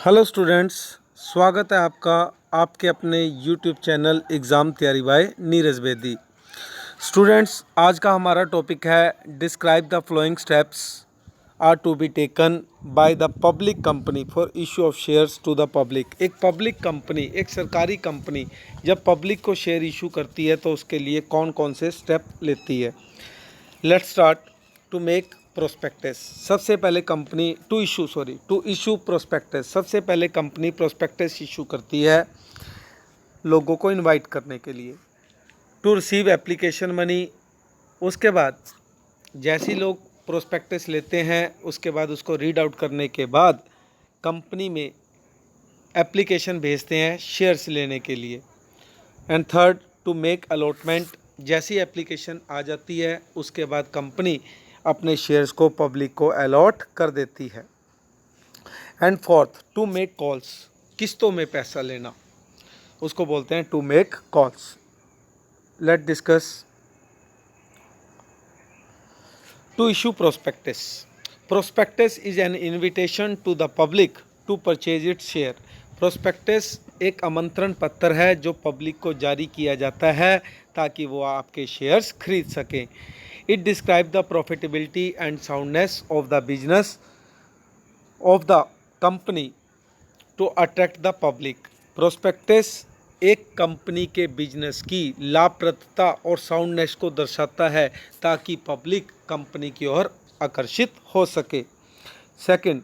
Hello students, स्वागत है आपका आपके अपने यूट्यूब चैनल एग्ज़ाम तैयारी बाय नीरज बेदी। स्टूडेंट्स, आज का हमारा टॉपिक है describe the following steps are to be taken by the public company for issue of shares to the public. एक पब्लिक कंपनी, एक सरकारी कंपनी जब पब्लिक को शेयर इशू करती है तो उसके लिए कौन कौन से स्टेप लेती है। Let's start. To make prospectus, सबसे पहले कंपनी टू इशू प्रोस्पेक्टस, सबसे पहले कंपनी प्रोस्पेक्टस इशू करती है लोगों को इनवाइट करने के लिए। टू रिसीव एप्लीकेशन मनी, उसके बाद जैसे ही लोग प्रोस्पेक्टस लेते हैं उसके बाद उसको रीड आउट करने के बाद कंपनी में एप्लीकेशन भेजते हैं शेयर्स लेने के लिए। And third, to make allotment, जैसी एप्लीकेशन आ जाती है उसके बाद कंपनी अपने शेयर्स को पब्लिक को अलॉट कर देती है। And fourth, to make calls, किस्तों में पैसा लेना, उसको बोलते हैं to make calls. Let discuss. To issue prospectus, prospectus is an invitation to the public to purchase its share. Prospectus एक आमंत्रण पत्र है जो पब्लिक को जारी किया जाता है ताकि वो आपके शेयर्स खरीद सकें। It describe the profitability and soundness of the business of the company to attract the public. Prospectus एक कंपनी के बिजनेस की लाभप्रदता और साउंडनेस को दर्शाता है ताकि पब्लिक कंपनी की ओर आकर्षित हो सके। Second,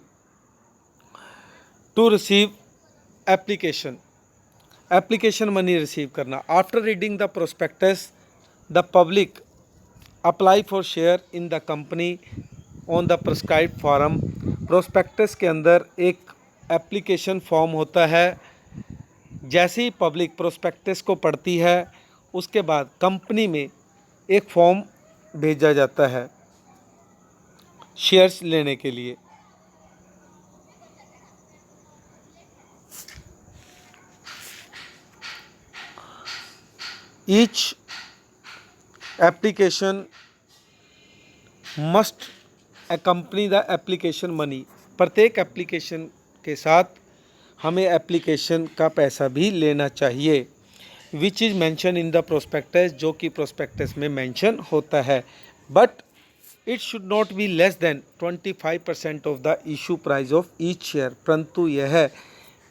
to receive application money receive करना। After reading the prospectus the public apply for share in the company on the prescribed form. Prospectus के अंदर एक एप्लीकेशन फॉर्म होता है। जैसे ही पब्लिक प्रोस्पेक्टस को पढ़ती है उसके बाद कंपनी में एक फॉर्म भेजा जाता है शेयर्स लेने के लिए। Each application must accompany the application money, प्रत्येक एप्लीकेशन के साथ हमें एप्लीकेशन का पैसा भी लेना चाहिए। Which is mention in the prospectus, जो कि प्रोस्पेक्टस में मेंशन होता है। But it should not be less than 25% of the issue price of each share, परंतु यह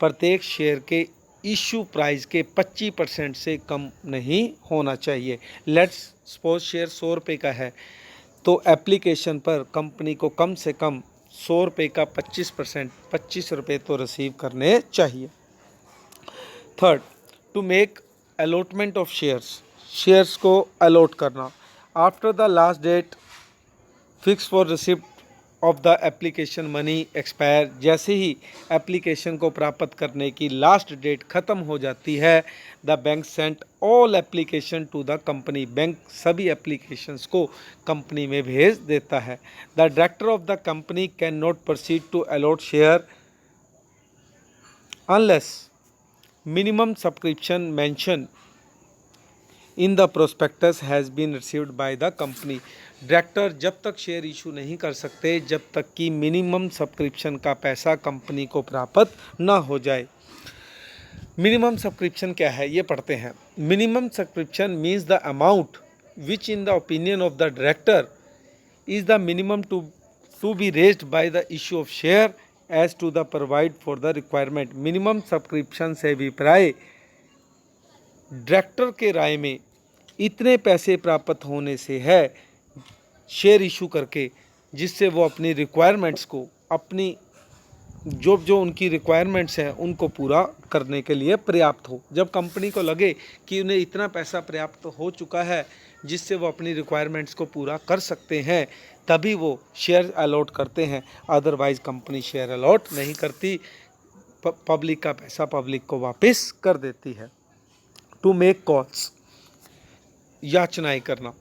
प्रत्येक शेयर के इशू प्राइस के 25% से कम नहीं होना चाहिए। लेट्स सपोज शेयर 100 रुपये का है तो एप्लीकेशन पर कंपनी को कम से कम 100 रुपये का 25% 25 रुपये तो रिसीव करने चाहिए। Third, to make allotment of shares को अलॉट करना। After the last date fix for receipt of the application money expire, जैसे ही एप्लीकेशन को प्राप्त करने की लास्ट डेट ख़त्म हो जाती है the bank sent all application to the company, bank सभी एप्लीकेशंस को कंपनी में भेज देता है। The director of the company can not proceed to allot share unless minimum subscription mention in the prospectus has been received by the company. Director जब तक share issue नहीं कर सकते जब तक कि मिनिमम सब्सक्रिप्शन का पैसा कंपनी को प्राप्त ना हो जाए। मिनिमम सब्सक्रिप्शन क्या है ये पढ़ते हैं। Minimum subscription means the amount which in the opinion of the director is the minimum to be raised by the issue of share as to the provide for the requirement. Minimum subscription से अभिप्राय director के राय में इतने पैसे प्राप्त होने से है शेयर इशू करके जिससे वो अपनी रिक्वायरमेंट्स को अपनी जो उनकी रिक्वायरमेंट्स हैं उनको पूरा करने के लिए पर्याप्त हो। जब कंपनी को लगे कि उन्हें इतना पैसा पर्याप्त हो चुका है जिससे वो अपनी रिक्वायरमेंट्स को पूरा कर सकते हैं तभी वो शेयर अलॉट करते हैं, अदरवाइज़ कंपनी शेयर अलॉट नहीं करती, पब्लिक का पैसा पब्लिक को वापस कर देती है। टू मेक कॉल्स, याचनाएँ करना।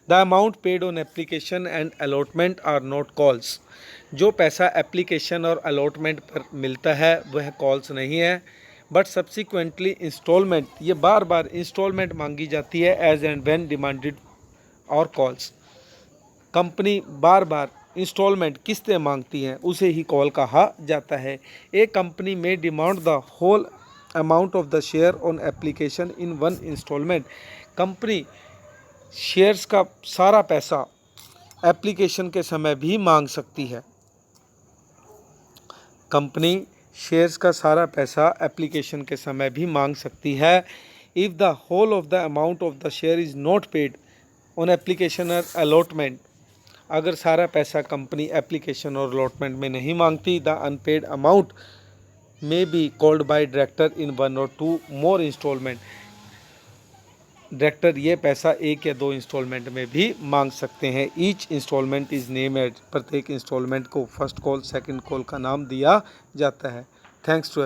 The amount paid on application and allotment are not calls, जो पैसा एप्लीकेशन और अलॉटमेंट पर मिलता है वह कॉल्स नहीं है। बट सब्सिक्वेंटली इंस्टॉलमेंट, ये बार बार इंस्टॉलमेंट मांगी जाती है एज एंड व्हेन डिमांडेड और कॉल्स। कंपनी बार बार इंस्टॉलमेंट किस्तें मांगती हैं उसे ही कॉल कहा जाता है। A company may demand the whole amount of the share on application in one installment. Company shares का सारा पैसा एप्लीकेशन के समय भी मांग सकती है। कंपनी शेयर्स का सारा पैसा एप्लीकेशन के समय भी मांग सकती है। If the whole of the amount of the share is not paid on application और अलॉटमेंट, अगर सारा पैसा कंपनी एप्लीकेशन और अलॉटमेंट में नहीं मांगती, the unpaid amount may be called by director in 1 or 2 more installment. Director ये पैसा 1 या 2 इंस्टॉलमेंट में भी मांग सकते हैं। Each installment is name as, प्रत्येक इंस्टॉलमेंट को फर्स्ट कॉल सेकंड कॉल का नाम दिया जाता है। Thanks to